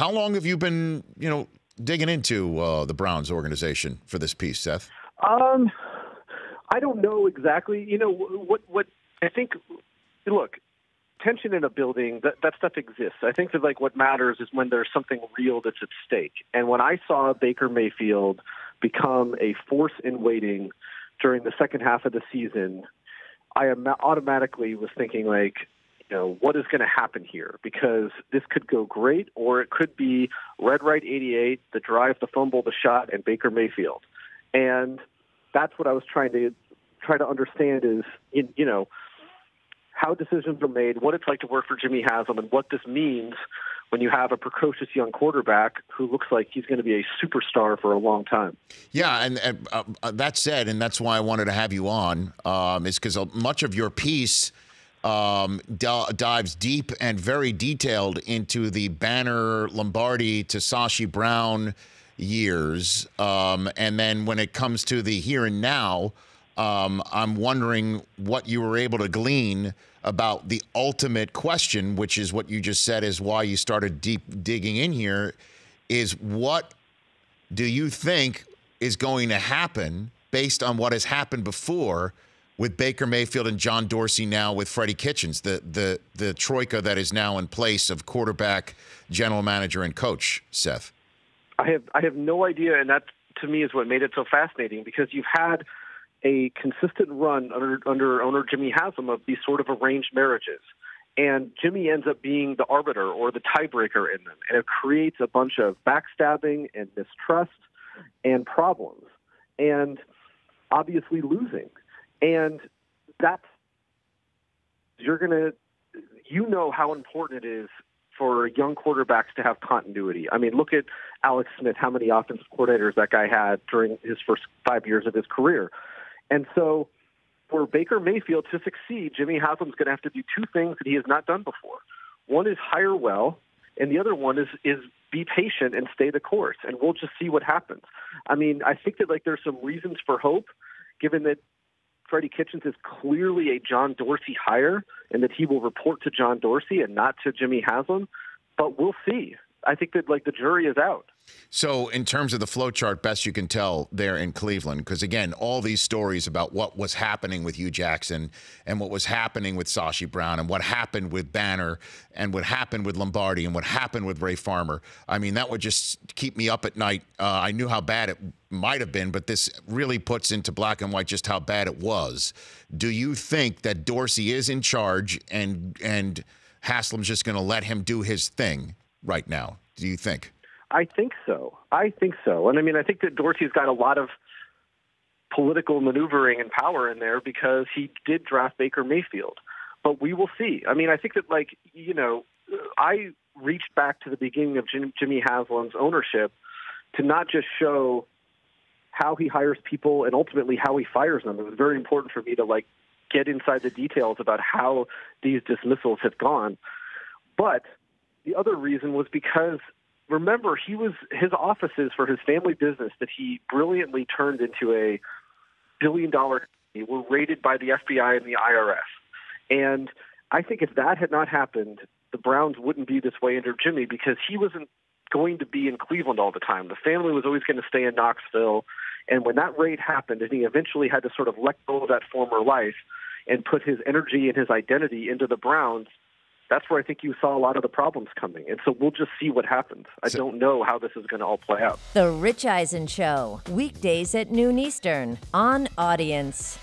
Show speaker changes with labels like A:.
A: How long have you been, digging into the Browns organization for this piece, Seth?
B: I don't know exactly. What I think. Look, tension in a building, that stuff exists. I think that what matters is when there's something real that's at stake. And when I saw Baker Mayfield become a force in waiting during the second half of the season, I automatically was thinking what is going to happen here? Because this could go great, or it could be red right 88, the drive, the fumble, the shot, and Baker Mayfield. And that's what I was trying to understand is, how decisions are made, what it's like to work for Jimmy Haslam, and what this means when you have a precocious young quarterback who looks like he's going to be a superstar for a long time.
A: Yeah, and that said, and that's why I wanted to have you on, is because much of your piece dives deep and very detailed into the Banner, Lombardi to Sashi Brown years. And then when it comes to the here and now, I'm wondering what you were able to glean about the ultimate question, which is what you just said is why you started deep digging in here, is what do you think is going to happen based on what has happened before with Baker Mayfield and John Dorsey, now with Freddie Kitchens, the troika that is now in place of quarterback, general manager, and coach, Seth?
B: I have no idea, and that to me is what made it so fascinating, because you've had a consistent run under owner Jimmy Haslam of these sort of arranged marriages. And Jimmy ends up being the arbiter or the tiebreaker in them. And it creates a bunch of backstabbing and mistrust and problems and obviously losing. And that's, how important it is for young quarterbacks to have continuity. I mean, look at Alex Smith, how many offensive coordinators that guy had during his first 5 years of his career. And so for Baker Mayfield to succeed, Jimmy Haslam's going to have to do two things that he has not done before. One is hire well, and the other one is be patient and stay the course, and we'll just see what happens. I mean, I think that there's some reasons for hope, given that Freddie Kitchens is clearly a John Dorsey hire and that he will report to John Dorsey and not to Jimmy Haslam, but we'll see. I think that the jury is out.
A: So in terms of the flow chart, best you can tell there in Cleveland, because again, all these stories about what was happening with Hugh Jackson and what was happening with Sashi Brown and what happened with Banner and what happened with Lombardi and what happened with Ray Farmer, I mean, that would just keep me up at night. I knew how bad it might have been, but this really puts into black and white just how bad it was. Do you think that Dorsey is in charge and Haslam's just going to let him do his thing right now? Do you think?
B: I think so. And I mean, I think that Dorsey's got a lot of political maneuvering and power in there because he did draft Baker Mayfield. But we will see. I mean, I think that, I reached back to the beginning of Jimmy Haslam's ownership to not just show how he hires people and ultimately how he fires them. It was very important for me to, get inside the details about how these dismissals have gone. But the other reason was because, remember, his offices for his family business that he brilliantly turned into a billion-dollar company were raided by the FBI and the IRS. And I think if that had not happened, the Browns wouldn't be this way under Jimmy, because he wasn't going to be in Cleveland all the time. The family was always going to stay in Knoxville. And when that raid happened and he eventually had to sort of let go of that former life and put his energy and his identity into the Browns, that's where I think you saw a lot of the problems coming. And so we'll just see what happens. I don't know how this is going to all play out.
C: The Rich Eisen Show, weekdays at noon Eastern on Audience.